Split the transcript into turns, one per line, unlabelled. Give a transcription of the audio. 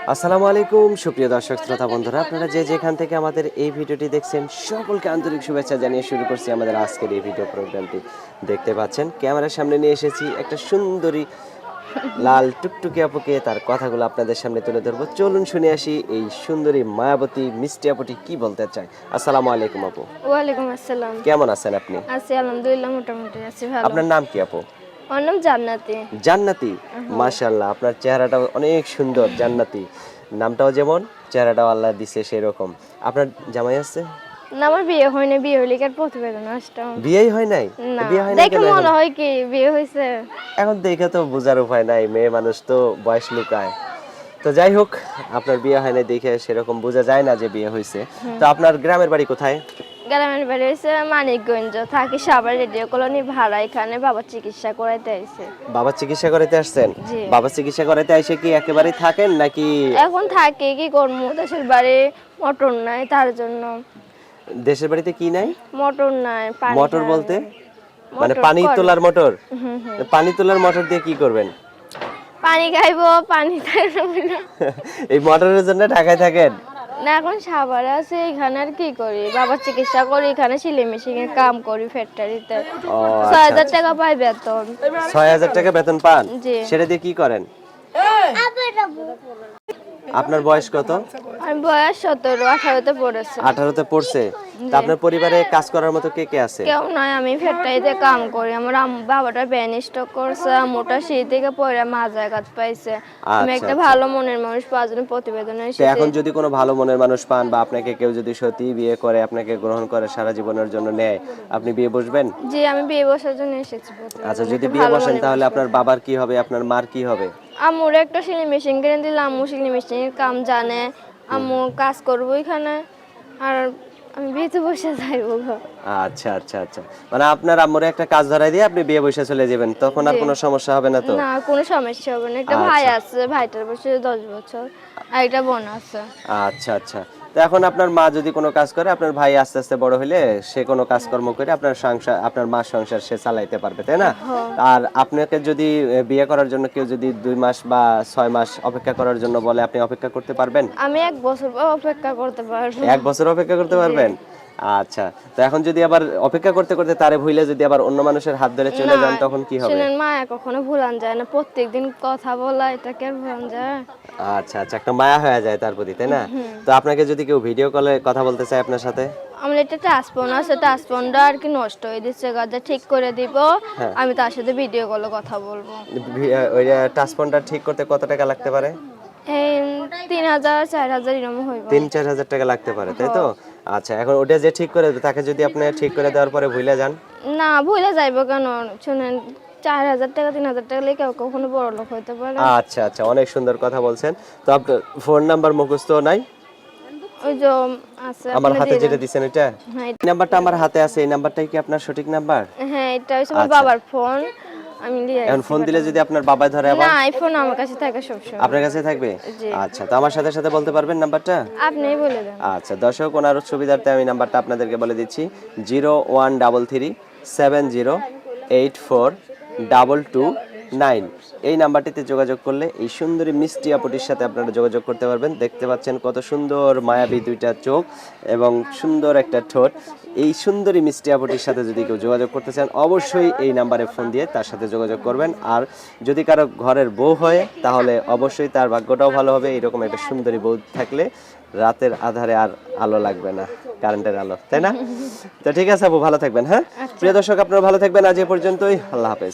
আসসালামু আলাইকুম সুপ্রিয় দর্শক শ্রোতা বন্ধুরা, আপনারা যে যেখান থেকে আমাদের এই ভিডিওটি দেখছেন সকলকে আন্তরিক শুভেচ্ছা জানিয়ে শুরু করছি আমাদের আজকের এই ভিডিও প্রোগ্রামটি। দেখতে পাচ্ছেন ক্যামেরার সামনে নিয়ে এসেছি একটা সুন্দরী লাল টুকটুকে আপুকে, তার কথাগুলো আপনাদের সামনে তুলে ধরবো। চলুন শুনে আসি এই সুন্দরী মায়াবতী মিষ্টি আপুটি কি বলতে চায়। আসসালামু আলাইকুম আপু।
ওয়ালাইকুম আসসালাম।
কেমন আছেন আপনি?
আছি আলহামদুলিল্লাহ, মোটামুটি আছি ভালো।
আপনার নাম কি আপু?
আমার নাম জান্নাতি।
জান্নাতি? মাশাআল্লাহ, আপনার চেহারাটা অনেক সুন্দর। জান্নাতি নামটাও যেমন, চেহারাটাও আল্লাহ দিছে সেরকম। আপনার জামাই আছে?
না, আমার বিয়ে হয়নি, বিয়ে হইলে কি আর প্রতিবেদন আসতাম?
বিয়েই হয় নাই?
না,
বিয়ে হয় নাই
দেখে
কেন এখন?
মনে হয় কি বিয়ে হয়েছে।
এখন দেখে তো বোঝার উপায় নাই, মেয়ে মানুষ তো বয়স লুকায়। তো যাই হোক, আপনার বিয়ে হয় নাই দেখে সেরকম বোঝা যায় না যে বিয়ে হয়েছে। তো আপনার গ্রামের বাড়ি কোথায়?
গ্রামের বাড়ি হয়েছে মানিকগঞ্জ, থাকি সাভার রেডিও কলোনি ভাড়া। এখানে বাবা চিকিৎসা করাইতে আইছে।
বাবা চিকিৎসা করাতে আসছেন?
জি।
বাবা চিকিৎসা করাতে এসে কি একেবারেই থাকেন নাকি?
এখন থাকি কি করবো, দেশের বাড়ি মোটর নাই, তার জন্য।
দেশের বাড়িতে কি নাই?
মোটর নাই, পানি
মোটর
খাওয়া
বলতে?
যায়।
মানে
মোটর
পানি
কল।
তোলার মোটর?
হুম হুম।
পানি তোলার মোটর দিয়ে কি করবেন?
পানি খাইবো, পানি খাইবো না।
এই মোটরের জন্য ঢাকায় থাকেন?
না, এখন সাভারে আছে। এখানে আর কি করি, বাবার চিকিৎসা করি, এখানে সেলাই মেশিনে কাম করি ফ্যাক্টরিতে।
ও
৬,০০০ টাকা পাই বেতন।
৬,০০০ টাকা বেতন পান?
জি।
সেটা দিয়ে কি করেন? আপনার বয়স কত?
আর বয়স ১৭-১৮তে পড়েছে।
18তে পড়ছে? তা আপনার পরিবারে কাজ করার মতো কে কে আছে?
কেউ নয়, আমি ফ্যাক্টরিতে কাম করি। আমার বাবাটা ব্রেন স্ট্রোক করছে, মোটা সিঁড়ি থেকে পড়ে মাঝ আঘাত পাইছে। আমি
আচ্ছা,
একটা
আচ্ছা।
ভালো মনের মানুষ পাওয়ার জন্য প্রতিবেদনে
তো
এসেছি।
এখন যদি কোনো ভালো মনের মানুষ পান বা আপনাকে কেউ যদি সত্যি বিয়ে করে, আপনাকে গ্রহণ করে, সারা জীবনের জন্য নেয়, আপনি বিয়ে বসবেন?
জি, আমি বিয়ে বসার জন্য এসেছি
আচ্ছা,
প্রতিবেদনে,
যদি
একটা
বিয়ে
ভালো
বসেন
মনের
তাহলে
মানুষ
আপনার বাবার কি হবে, আপনার মার কি হবে?
আম্মুর একটা সেলাই মেশিন কিনে দিলে, আম্মু সেলাই মেশিনের কাম জানে, আম্মু কাজ করবো এখানে। আর আমি বিয়েতে বসে যাইবো গো।
আচ্ছা, আচ্ছা, আচ্ছা। মানে আপনার আম্মুরে একটা কাজ ধরাই দিয়ে আপনি বিয়ে বসে চলে যাবেন, তখন আর
জি।
কোনো সমস্যা হবে না তো?
না, কোনো সমস্যা হবে না। একটা ভাই
আচ্ছা,
আছে, ভাইটার বয়স ১০ বছর, আর একটা বোন আছে।
আচ্ছা, আচ্ছা। তো এখন আপনার মা যদি কোনো কাজ করে, আপনার ভাই আস্তে আস্তে বড় হইলে সে কোনো কাজকর্ম করে আপনার সংসার, আপনার মার সংসার সে চালাইতে পারবে, তাই না?
হ্যাঁ।
আর আপনাকে যদি বিয়ে করার জন্য কেউ যদি ২ মাস বা ৬ মাস অপেক্ষা করার জন্য বলে, আপনি অপেক্ষা করতে পারবেন?
আমি ১ বছর অপেক্ষা করতে পারবো।
১ বছর অপেক্ষা করতে
জি।
পারবেন? আচ্ছা। তো এখন যদি আবার অপেক্ষা করতে করতে তারে ভুইলে যদি আবার অন্য মানুষের হাত ধরে চলে
না,
যান, তখন কি হবে?
শুনেন, মায়া কখনো ভুলান যায় না। প্রত্যেকদিন কথা বলা, এটা কি আর ভুলান যায়?
আচ্ছা, আচ্ছা। একটা মায়া হয়ে যায় তার প্রতি, তাই না? তো আপনাকে যদি কেউ ভিডিও কলে কথা বলতে চায় আপনার সাথে?
আমার একটা ট্রান্সফোন আছে, ট্রান্সফোনটা আর কি নষ্ট হয়ে দিচ্ছে, গাছটা ঠিক করে দিব।
হ্যাঁ।
আমি তার সাথে ভিডিও কলে কথা বলবো।
ওই টাচ ফোনটা ঠিক করতে কত টাকা লাগতে পারে?
এই ৩,০০০-৪,০০০ এরকম হইব।
৩-৪ হাজার টাকা লাগতে পারে, তাই তো?
হ্যাঁ।
আচ্ছা, এখন ওটা যে ঠিক করে দেবে, তাকে যদি আপনি ঠিক করে দেওয়ার পরে ভুলে যান?
না, ভুলে যাইবো কেন? শুনেন, ৪,০০০ টাকা ৩,০০০ টাকা দিয়ে কেউ কখনো বড় লোক হইতে পারে?
আচ্ছা, আচ্ছা। অনেক সুন্দর কথা বলছেন। তো আপনার ফোন নাম্বার মুখস্থ নাই?
ওই যে আছে,
আমার
আপনি
হাতে
দিয়ে
যেটা
দেন।
দিছেন এটা?
হ্যাঁ,
এই নাম্বারটা আমার হাতে আছে। এই নাম্বারটাই কি আপনার সঠিক নাম্বার?
হ্যাঁ, এটা হচ্ছে আমার
আচ্ছা।
বাবার ফোন। আমি নিয়ে
এখন
আসছি
ফোন দিলে
পাঠাবো।
যদি আপনার বাবাই ধরে আবার?
না, আইফোন আমার কাছে থাকে সবসময়।
আপনার কাছে থাকবে?
জি।
আচ্ছা, তো আমার সাথে সাথে বলতে পারবেন নাম্বারটা?
আপনিই বলে দেন।
আচ্ছা, দর্শক ওনার সুবিধার্থে আমি নাম্বারটা আপনাদেরকে বলে দিচ্ছি। 013370842229। এই নাম্বারটিতে যোগাযোগ করলে এই সুন্দরী মিষ্টি আপুটির সাথে আপনারা যোগাযোগ করতে পারবেন। দেখতে পাচ্ছেন কত সুন্দর মায়াবী দুইটা চোখ এবং সুন্দর একটা ঠোঁট। এই সুন্দরী মিষ্টি আপুটির সাথে যদি কেউ যোগাযোগ করতে চান, অবশ্যই এই নাম্বারে ফোন দিয়ে তার সাথে যোগাযোগ করবেন। আর যদি কারো ঘরের বউ হয়, তাহলে অবশ্যই তার ভাগ্যটাও ভালো হবে। এরকম একটা সুন্দরী বউ থাকলে রাতের আধারে আর আলো লাগবে না, কারেন্টের আলো, তাই না? তো ঠিক আছে আপু, ভালো থাকবেন। হ্যাঁ, প্রিয় দর্শক, আপনারা ভালো থাকবেন। আজ এ পর্যন্তই। আল্লাহ হাফেজ।